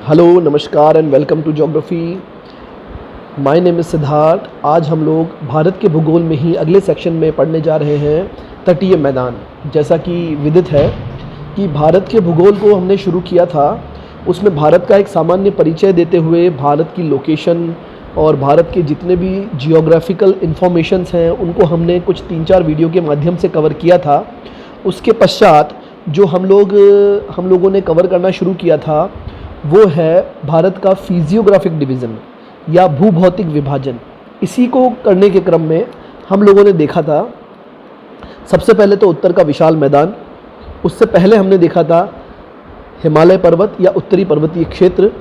Hello namaskar and welcome to geography. My name is Siddharth. आज हम लोग भारत के भूगोल में ही अगले सेक्शन में पढ़ने जा रहे हैं तटीय मैदान। जैसा कि विदित है कि भारत के भूगोल को हमने शुरू किया था, उसमें भारत का एक सामान्य परिचय देते हुए भारत की लोकेशन और भारत के जितने भी जियोग्राफिकल इन्फॉर्मेशंस हैं उनको हमने कुछ 3-4 वीडियो के माध्यम से कवर किया था। उसके पश्चात जो हम लोगों ने कवर करना शुरू किया था वो है भारत का फिजियोग्राफिक डिवीज़न या भूभौतिक विभाजन। इसी को करने के क्रम में हम लोगों ने देखा था सबसे पहले तो उत्तर का विशाल मैदान, उससे पहले हमने देखा था हिमालय पर्वत या उत्तरी पर्वतीय क्षेत्र,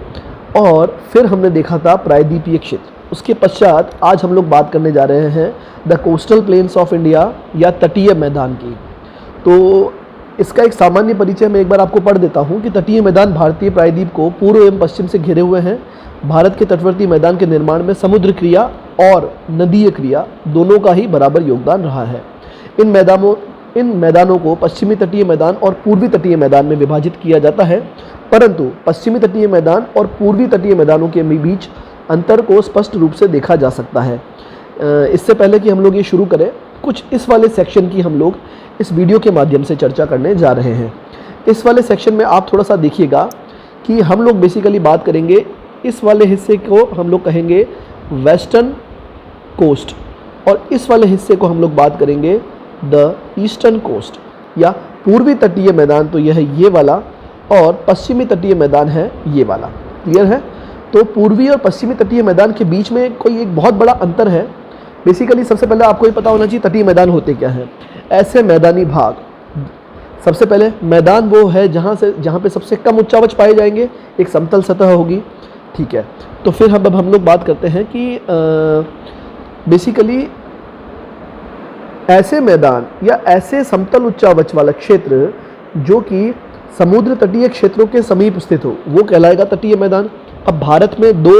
और फिर हमने देखा था प्रायद्वीपीय क्षेत्र। उसके पश्चात आज हम लोग बात करने जा रहे हैं the coastal planes of India या तटीय मैदान की। तो इसका एक सामान्य परिचय मैं एक बार आपको पढ़ देता हूँ कि तटीय मैदान भारतीय प्रायद्वीप को पूर्व एवं पश्चिम से घिरे हुए हैं। भारत के तटवर्ती मैदान के निर्माण में समुद्र क्रिया और नदीय क्रिया दोनों का ही बराबर योगदान रहा है। इन मैदानों को पश्चिमी तटीय मैदान और पूर्वी तटीय मैदान में विभाजित किया जाता है, परंतु पश्चिमी तटीय मैदान और पूर्वी तटीय मैदानों के बीच अंतर को स्पष्ट रूप से देखा जा सकता है। इससे पहले कि हम लोग ये शुरू करें, कुछ इस वाले सेक्शन की हम लोग इस वीडियो के माध्यम से चर्चा करने जा रहे हैं। इस वाले सेक्शन में आप थोड़ा सा देखिएगा कि हम लोग बेसिकली बात करेंगे, इस वाले हिस्से को हम लोग कहेंगे वेस्टर्न कोस्ट और इस वाले हिस्से को हम लोग बात करेंगे द ईस्टर्न कोस्ट या पूर्वी तटीय मैदान। तो यह है ये वाला, और पश्चिमी तटीय मैदान है ये वाला। क्लियर है? तो पूर्वी और पश्चिमी तटीय मैदान के बीच में कोई एक बहुत बड़ा अंतर है। बेसिकली सबसे पहले आपको ये पता होना चाहिए तटीय मैदान होते क्या हैं। ऐसे मैदानी भाग, सबसे पहले मैदान वो है जहाँ पे सबसे कम उच्चावच पाए जाएंगे, एक समतल सतह होगी। ठीक है, तो फिर हम लोग बात करते हैं कि बेसिकली ऐसे मैदान या ऐसे समतल उच्चावच वाला क्षेत्र जो कि समुद्र तटीय क्षेत्रों के समीप स्थित हो वो कहलाएगा तटीय मैदान। अब भारत में दो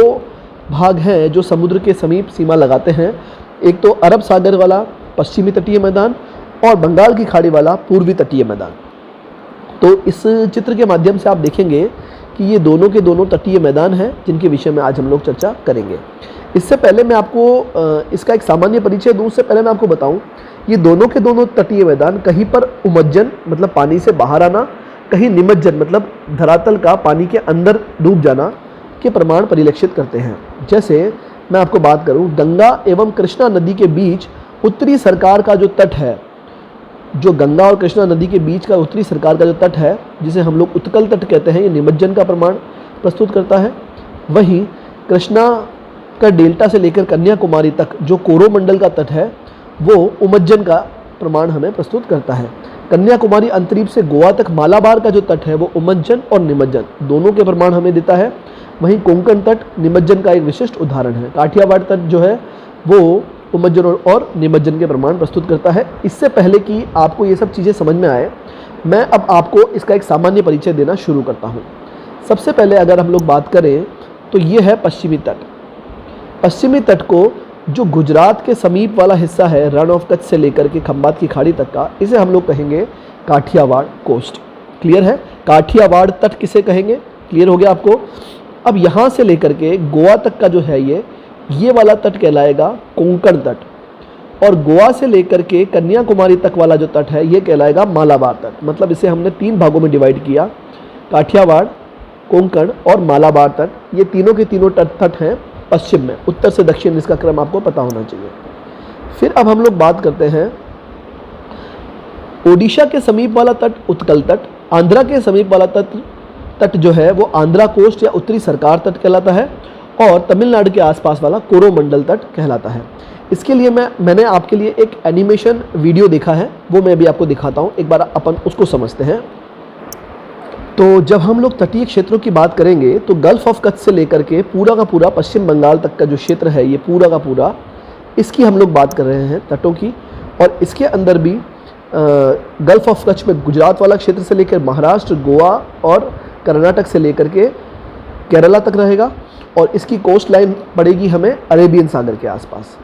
भाग हैं जो समुद्र के समीप सीमा लगाते हैं, एक तो अरब सागर वाला पश्चिमी तटीय मैदान और बंगाल की खाड़ी वाला पूर्वी तटीय मैदान। तो इस चित्र के माध्यम से आप देखेंगे कि ये दोनों के दोनों तटीय मैदान हैं जिनके विषय में आज हम लोग चर्चा करेंगे। इससे पहले मैं आपको इसका एक सामान्य परिचय दूँ, उससे पहले मैं आपको बताऊं ये दोनों के दोनों तटीय मैदान कहीं पर उमज्जन मतलब पानी से बाहर आना, कहीं निमज्जन मतलब धरातल का पानी के अंदर डूब जाना के प्रमाण परिलक्षित करते हैं। जैसे मैं आपको बात करूं, गंगा एवं कृष्णा नदी के बीच उत्तरी सरकार का जो तट है, जो गंगा और कृष्णा नदी के बीच का उत्तरी सरकार का जो तट है जिसे हम लोग उत्कल तट कहते हैं, ये निमज्जन का प्रमाण प्रस्तुत करता है। वहीं कृष्णा का डेल्टा से लेकर कन्याकुमारी तक जो कोरोमंडल का तट है वो उमज्जन का प्रमाण हमें प्रस्तुत करता है। कन्याकुमारी अंतरीप से गोवा तक मालाबार का जो तट है वो उमज्जन और निमज्जन दोनों के प्रमाण हमें देता है। वहीं कोंकण तट निमज्जन का एक विशिष्ट उदाहरण है। काठियावाड़ तट जो है वो उमज्जन और निमज्जन के प्रमाण प्रस्तुत करता है। इससे पहले कि आपको ये सब चीज़ें समझ में आए, मैं अब आपको इसका एक सामान्य परिचय देना शुरू करता हूँ। सबसे पहले अगर हम लोग बात करें तो ये है पश्चिमी तट। पश्चिमी तट को जो गुजरात के समीप वाला हिस्सा है, रण ऑफ कच्छ से लेकर के खंबात की खाड़ी तक का, इसे हम लोग कहेंगे काठियावाड़ कोस्ट। क्लियर है? काठियावाड़ तट किसे कहेंगे, क्लियर हो गया आपको। अब यहाँ से लेकर के गोवा तक का जो है ये वाला तट कहलाएगा कोंकण तट, और गोवा से लेकर के कन्याकुमारी तक वाला जो तट है ये कहलाएगा मालाबार तट। मतलब इसे हमने 3 भागों में डिवाइड किया, काठियावाड़, कोंकण और मालाबार तट। ये तीनों के तीनों तट हैं पश्चिम में, उत्तर से दक्षिण इसका क्रम आपको पता होना चाहिए। फिर अब हम लोग बात करते हैं ओडिशा के समीप वाला तट उत्कल तट, आंध्रा के समीप वाला तट जो है वो आंध्रा कोस्ट या उत्तरी सरकार तट कहलाता है, और तमिलनाडु के आसपास वाला कोरोमंडल तट कहलाता है। इसके लिए मैंने आपके लिए एक एनिमेशन वीडियो देखा है, वो मैं भी आपको दिखाता हूँ, एक बार अपन उसको समझते हैं। तो जब हम लोग तटीय क्षेत्रों की बात करेंगे तो गल्फ ऑफ कच्छ से लेकर के पूरा का पूरा पश्चिम बंगाल तक का जो क्षेत्र है ये पूरा का पूरा, इसकी हम लोग बात कर रहे हैं तटों की। और इसके अंदर भी गल्फ ऑफ कच्छ में गुजरात वाला क्षेत्र से लेकर महाराष्ट्र, गोवा और कर्नाटक से लेकर के केरला तक रहेगा, और इसकी कोस्ट लाइन पड़ेगी हमें अरेबियन सागर के आसपास।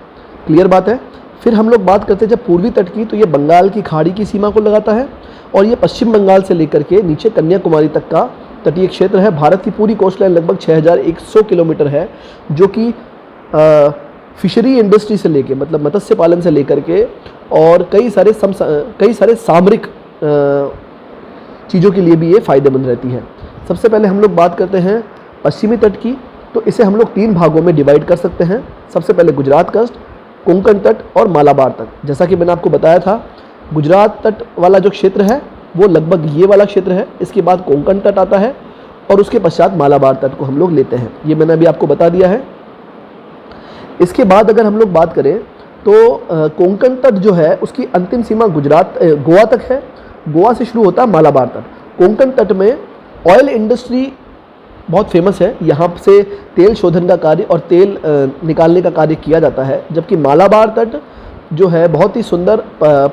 क्लियर बात है? फिर हम लोग बात करते हैं जब पूर्वी तट की, तो ये बंगाल की खाड़ी की सीमा को लगाता है, और ये पश्चिम बंगाल से लेकर के नीचे कन्याकुमारी तक का तटीय क्षेत्र है। भारत की पूरी कोस्ट लाइन लगभग 6100 किलोमीटर है, जो कि फिशरी इंडस्ट्री से लेके, मतलब मत्स्य पालन से लेकर के, और कई सारे सामरिक चीज़ों के लिए भी ये फ़ायदेमंद रहती है। सबसे पहले हम लोग बात करते हैं पश्चिमी तट की, तो इसे हम लोग 3 भागों में डिवाइड कर सकते हैं। सबसे पहले गुजरात कस्ट, कोंकण तट और मालाबार तट। जैसा कि मैंने आपको बताया था, गुजरात तट वाला जो क्षेत्र है वो लगभग ये वाला क्षेत्र है, इसके बाद कोंकण तट आता है और उसके पश्चात मालाबार तट को हम लोग लेते हैं। ये मैंने अभी आपको बता दिया है। इसके बाद अगर हम लोग बात करें तो कोंकण तट जो है उसकी अंतिम सीमा गोवा तक है। गोवा से शुरू होता है मालाबार तट। कोंकण तट में ऑयल इंडस्ट्री बहुत फेमस है, यहाँ से तेल शोधन का कार्य और तेल निकालने का कार्य किया जाता है। जबकि मालाबार तट जो है बहुत ही सुंदर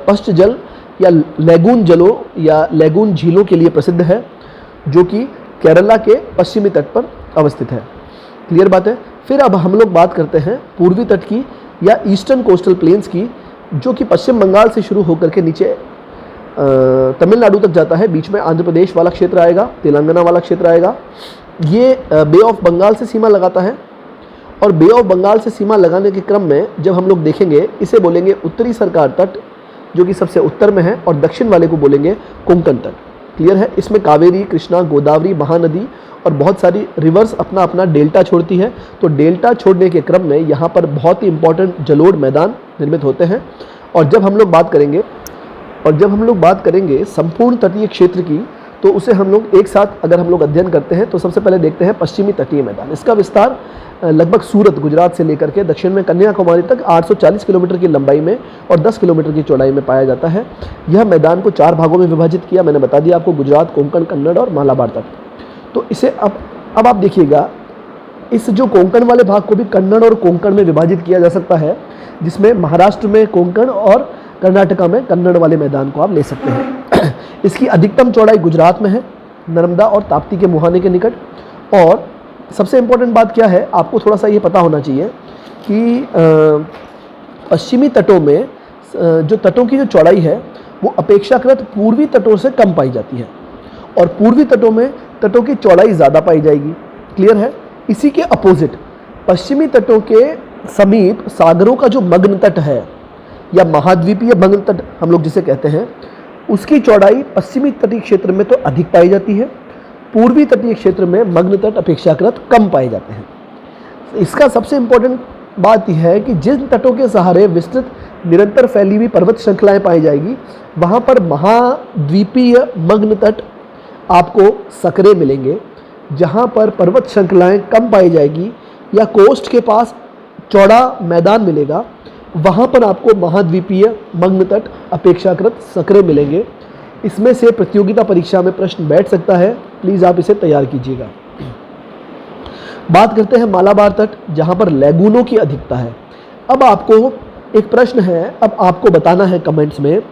पश्च जल या लैगून जलों या लैगून झीलों के लिए प्रसिद्ध है, जो कि केरला के पश्चिमी तट पर अवस्थित है। क्लियर बात है। फिर अब हम लोग बात करते हैं पूर्वी तट की या ईस्टर्न कोस्टल प्लेन्स की, जो कि पश्चिम बंगाल से शुरू होकर के नीचे तमिलनाडु तक जाता है। बीच में आंध्र प्रदेश वाला क्षेत्र आएगा, तेलंगाना वाला क्षेत्र आएगा। ये बे ऑफ बंगाल से सीमा लगाता है, और बे ऑफ बंगाल से सीमा लगाने के क्रम में जब हम लोग देखेंगे, इसे बोलेंगे उत्तरी सरकार तट, जो कि सबसे उत्तर में है, और दक्षिण वाले को बोलेंगे कोंकण तट। क्लियर है। इसमें कावेरी, कृष्णा, गोदावरी, महानदी और बहुत सारी रिवर्स अपना अपना डेल्टा छोड़ती है। तो डेल्टा छोड़ने के क्रम में यहाँ पर बहुत ही इंपॉर्टेंट जलोढ़ मैदान निर्मित होते हैं। और जब हम लोग बात करेंगे संपूर्ण तटीय क्षेत्र की, तो उसे हम लोग एक साथ अगर हम लोग अध्ययन करते हैं तो सबसे पहले देखते हैं पश्चिमी तटीय मैदान। इसका विस्तार लगभग सूरत, गुजरात से लेकर के दक्षिण में कन्याकुमारी तक 840 किलोमीटर की लंबाई में और 10 किलोमीटर की चौड़ाई में पाया जाता है। यह मैदान को 4 भागों में विभाजित किया, मैंने बता दिया आपको, गुजरात, कोंकण, कन्नड़ और मालाबार तक। तो इसे अब आप देखिएगा, इस जो कोंकण वाले भाग को भी कन्नड़ और कोंकण में विभाजित किया जा सकता है, जिसमें महाराष्ट्र में कोंकण और कर्नाटका में कन्नड़ वाले मैदान को आप ले सकते हैं। इसकी अधिकतम चौड़ाई गुजरात में है, नर्मदा और ताप्ती के मुहाने के निकट। और सबसे इम्पोर्टेंट बात क्या है, आपको थोड़ा सा ये पता होना चाहिए कि पश्चिमी तटों में जो तटों की जो चौड़ाई है वो अपेक्षाकृत पूर्वी तटों से कम पाई जाती है, और पूर्वी तटों में तटों की चौड़ाई ज़्यादा पाई जाएगी। क्लियर है। इसी के अपोजिट पश्चिमी तटों के समीप सागरों का जो मग्न तट है या महाद्वीपीय मग्न तट हम लोग जिसे कहते हैं, उसकी चौड़ाई पश्चिमी तटीय क्षेत्र में तो अधिक पाई जाती है, पूर्वी तटीय क्षेत्र में मग्न तट अपेक्षाकृत कम पाए जाते हैं। इसका सबसे इम्पोर्टेंट बात यह है कि जिन तटों के सहारे विस्तृत निरंतर फैली हुई पर्वत श्रृंखलाएं पाई जाएगी, वहाँ पर महाद्वीपीय मग्न तट आपको सकरे मिलेंगे। जहाँ पर पर्वत श्रृंखलाएं कम पाई जाएगी या कोस्ट के पास चौड़ा मैदान मिलेगा, वहाँ पर आपको महाद्वीपीय मग्न तट अपेक्षाकृत सकरे मिलेंगे। इसमें से प्रतियोगिता परीक्षा में प्रश्न बैठ सकता है, प्लीज़ आप इसे तैयार कीजिएगा। बात करते हैं मालाबार तट, जहाँ पर लैगूनों की अधिकता है। अब आपको एक प्रश्न है, अब आपको बताना है कमेंट्स में,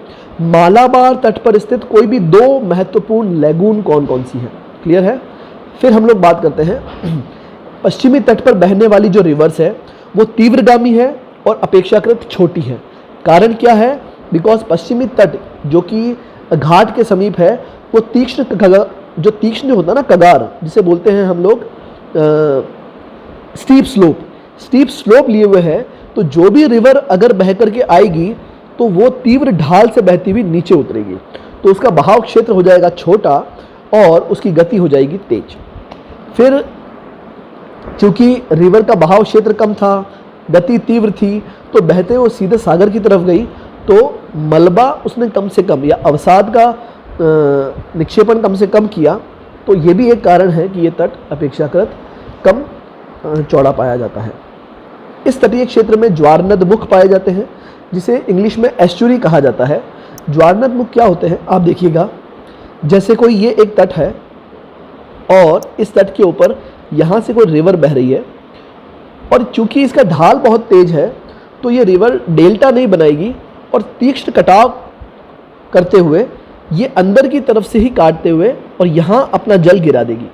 मालाबार तट पर स्थित कोई भी 2 महत्वपूर्ण लैगून कौन कौन सी हैं। क्लियर है। फिर हम लोग बात करते हैं पश्चिमी तट पर बहने वाली जो रिवर्स है वो तीव्रगामी है और अपेक्षाकृत छोटी है। कारण क्या है? बिकॉज पश्चिमी तट जो कि घाट के समीप है वो तीक्ष्ण होता है ना, कगार जिसे बोलते हैं हम लोग, स्टीप स्लोप लिए हुए है। तो जो भी रिवर अगर बह करके आएगी तो वो तीव्र ढाल से बहती हुई नीचे उतरेगी, तो उसका बहाव क्षेत्र हो जाएगा छोटा और उसकी गति हो जाएगी तेज। फिर चूंकि रिवर का बहाव क्षेत्र कम था, गति तीव्र थी, तो बहते हुए सीधे सागर की तरफ गई, तो मलबा उसने कम से कम या अवसाद का निक्षेपण कम से कम किया। तो ये भी एक कारण है कि ये तट अपेक्षाकृत कम चौड़ा पाया जाता है। इस तटीय क्षेत्र में ज्वारनद मुख पाए जाते हैं, जिसे इंग्लिश में एस्चुरी कहा जाता है। ज्वारनद मुख क्या होते हैं आप देखिएगा, जैसे कोई ये एक तट है और इस तट के ऊपर यहाँ से कोई रिवर बह रही है, और चूंकि इसका ढाल बहुत तेज है तो ये रिवर डेल्टा नहीं बनाएगी और तीक्ष्ण कटाव करते हुए ये अंदर की तरफ से ही काटते हुए और यहाँ अपना जल गिरा देगी।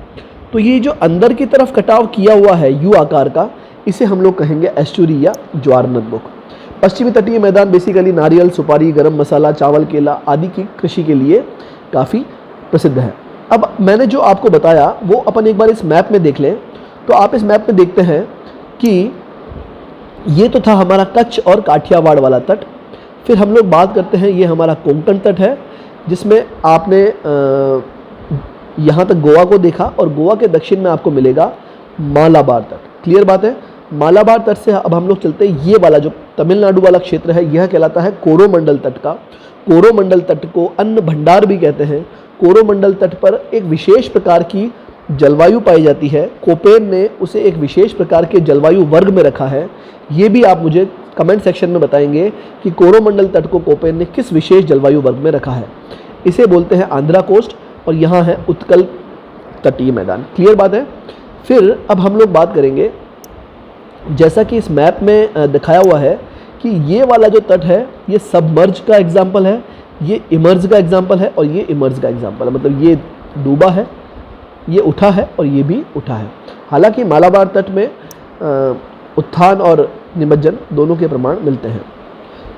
तो ये जो अंदर की तरफ कटाव किया हुआ है यू आकार का, इसे हम लोग कहेंगे एस्चुरी या ज्वारनद मुख। पश्चिमी तटीय मैदान बेसिकली नारियल, सुपारी, गरम मसाला, चावल, केला आदि की कृषि के लिए काफ़ी प्रसिद्ध है। अब मैंने जो आपको बताया वो अपन एक बार इस मैप में देख लें। तो आप इस मैप में देखते हैं कि ये तो था हमारा कच्छ और काठियावाड़ वाला तट। फिर हम लोग बात करते हैं, ये हमारा कोंकण तट है, जिसमें आपने यहाँ तक गोवा को देखा, और गोवा के दक्षिण में आपको मिलेगा मालाबार तट। क्लियर बात है। मालाबार तट से अब हम लोग चलते हैं, ये वाला जो तमिलनाडु वाला क्षेत्र है यह कहलाता है कोरोमंडल तट का। कोरोमंडल तट को अन्न भंडार भी कहते हैं। कोरोमंडल तट पर एक विशेष प्रकार की जलवायु पाई जाती है। कोपेन ने उसे एक विशेष प्रकार के जलवायु वर्ग में रखा है। ये भी आप मुझे कमेंट सेक्शन में बताएंगे कि कोरोमंडल तट को कोपेन ने किस विशेष जलवायु वर्ग में रखा है। इसे बोलते हैं आंध्रा कोस्ट, और यहाँ है उत्कल तटीय मैदान। क्लियर बात है। फिर अब हम लोग बात करेंगे, जैसा कि इस मैप में दिखाया हुआ है कि ये वाला जो तट है ये सबमर्ज का एग्जाम्पल है, ये इमर्ज का एग्जाम्पल है, और ये इमर्ज का एग्जाम्पल है। मतलब ये डूबा है, ये उठा है, और ये भी उठा है। हालांकि मालाबार तट में उत्थान और निमज्जन दोनों के प्रमाण मिलते हैं।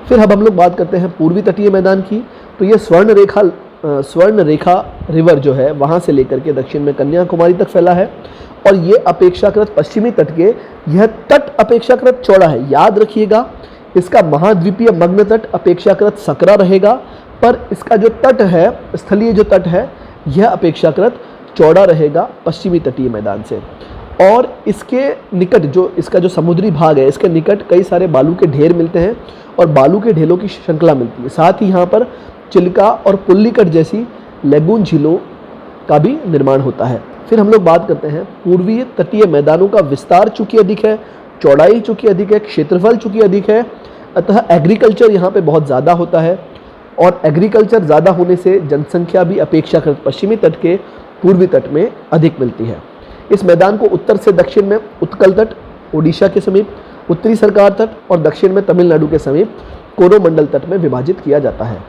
फिर अब हम लोग बात करते हैं पूर्वी तटीय मैदान की। तो ये स्वर्ण रेखा रिवर जो है वहाँ से लेकर के दक्षिण में कन्याकुमारी तक फैला है, और ये अपेक्षाकृत पश्चिमी तट के, यह तट अपेक्षाकृत चौड़ा है। याद रखिएगा, इसका महाद्वीपीय मग्न तट अपेक्षाकृत सकरा रहेगा, पर इसका जो तट है, स्थलीय जो तट है, यह अपेक्षाकृत चौड़ा रहेगा पश्चिमी तटीय मैदान से। और इसके निकट जो इसका जो समुद्री भाग है, इसके निकट कई सारे बालू के ढेर मिलते हैं, और बालू के ढेरों की श्रृंखला मिलती है। साथ ही यहाँ पर चिल्का और पुल्लिकट जैसी लेगून झीलों का भी निर्माण होता है। फिर हम लोग बात करते हैं पूर्वीय तटीय मैदानों का विस्तार चूंकि अधिक है, चौड़ाई चूंकि अधिक है, क्षेत्रफल चूंकि अधिक है, अतः एग्रीकल्चर यहाँ पे बहुत ज़्यादा होता है, और एग्रीकल्चर ज़्यादा होने से जनसंख्या भी अपेक्षाकृत पश्चिमी तट के पूर्वी तट में अधिक मिलती है। इस मैदान को उत्तर से दक्षिण में उत्कल तट ओडिशा के समीप, उत्तरी सरकार तट, और दक्षिण में तमिलनाडु के समीप कोरोमंडल तट में विभाजित किया जाता है।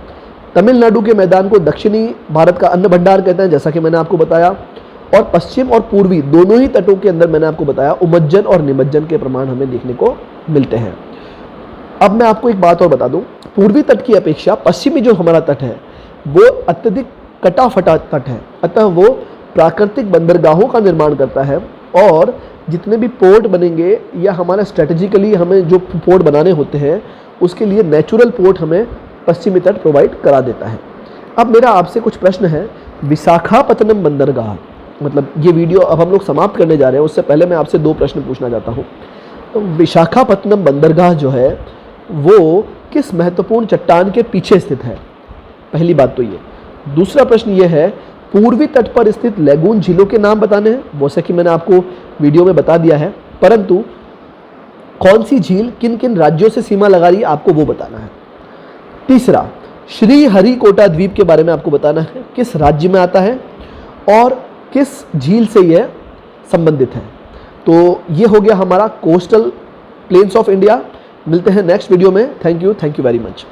तमिलनाडु के मैदान को दक्षिणी भारत का अन्न भंडार कहते हैं, जैसा कि मैंने आपको बताया, और पश्चिम और पूर्वी दोनों ही तटों के अंदर मैंने आपको बताया उमज्जन और निमज्जन के प्रमाण हमें देखने को मिलते हैं। अब मैं आपको एक बात और बता दूं, पूर्वी तट की अपेक्षा पश्चिमी जो हमारा तट है वो अत्यधिक कटा फटा तट है, अतः वो प्राकृतिक बंदरगाहों का निर्माण करता है, और जितने भी पोर्ट बनेंगे या हमारा स्ट्रेटेजिकली हमें जो पोर्ट बनाने होते हैं उसके लिए नेचुरल पोर्ट हमें पश्चिमी तट प्रोवाइड करा देता है। अब मेरा आपसे कुछ प्रश्न है, विशाखापत्तनम बंदरगाह, मतलब ये वीडियो अब हम लोग समाप्त करने जा रहे हैं, उससे पहले मैं आपसे दो प्रश्न पूछना चाहता हूँ। तो विशाखापत्तनम बंदरगाह जो है वो किस महत्वपूर्ण चट्टान के पीछे स्थित है? पहली बात तो ये। दूसरा प्रश्न ये है, पूर्वी तट पर स्थित लेगून झीलों के नाम बताने हैं, वैसे कि मैंने आपको वीडियो में बता दिया है, परंतु कौन सी झील किन किन राज्यों से सीमा लगा रही है आपको वो बताना है। तीसरा, श्रीहरिकोटा द्वीप के बारे में आपको बताना है, किस राज्य में आता है और किस झील से यह संबंधित है। तो ये हो गया हमारा कोस्टल प्लेन्स ऑफ इंडिया। मिलते हैं नेक्स्ट वीडियो में। Thank you very much.